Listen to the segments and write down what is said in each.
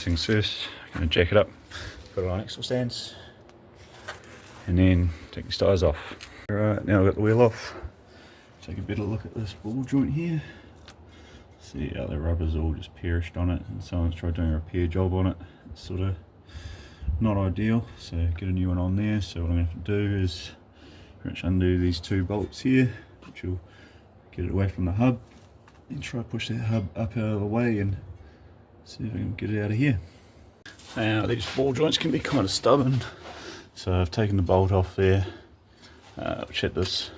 Things first, I'm going to jack it up, put it on axle stands, and then take the tyres off. Alright, now I've got the wheel off. Take a better look at this ball joint here. See how the rubber's all just perished on it, and someone's tried doing a repair job on it. It's sort of not ideal, so get a new one on there. So what I'm going to have to do is pretty much undo these two bolts here, which will get it away from the hub, and try to push that hub up out of the way and see if I can get it out of here. Now these ball joints can be kind of stubborn, so I've taken the bolt off there, which had this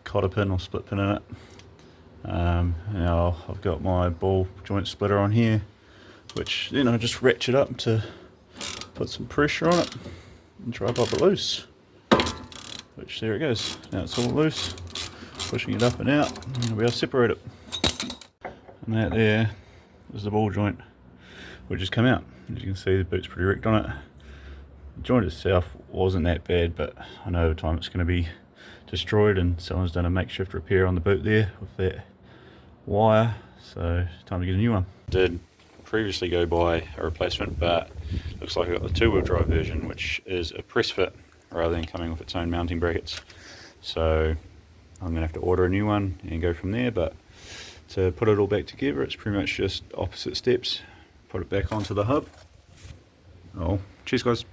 cotter pin or split pin in it. Now I've got my ball joint splitter on here, which then I just ratchet up to put some pressure on it and try to pop it loose. Which, there it goes. Now it's all loose. Pushing it up and out, and I'll be able to separate it. And that there is the ball joint, which has come out. As you can see, the boot's pretty wrecked on it. The joint itself wasn't that bad, but I know over time it's going to be destroyed, and someone's done a makeshift repair on the boot there with that wire, so time to get a new one. Did previously go buy a replacement, but looks like I got the two-wheel drive version, which is a press fit rather than coming with its own mounting brackets. So I'm going to have to order a new one and go from there, but to put it all back together, it's pretty much just opposite steps. Put it back onto the hub. Oh, cheers guys.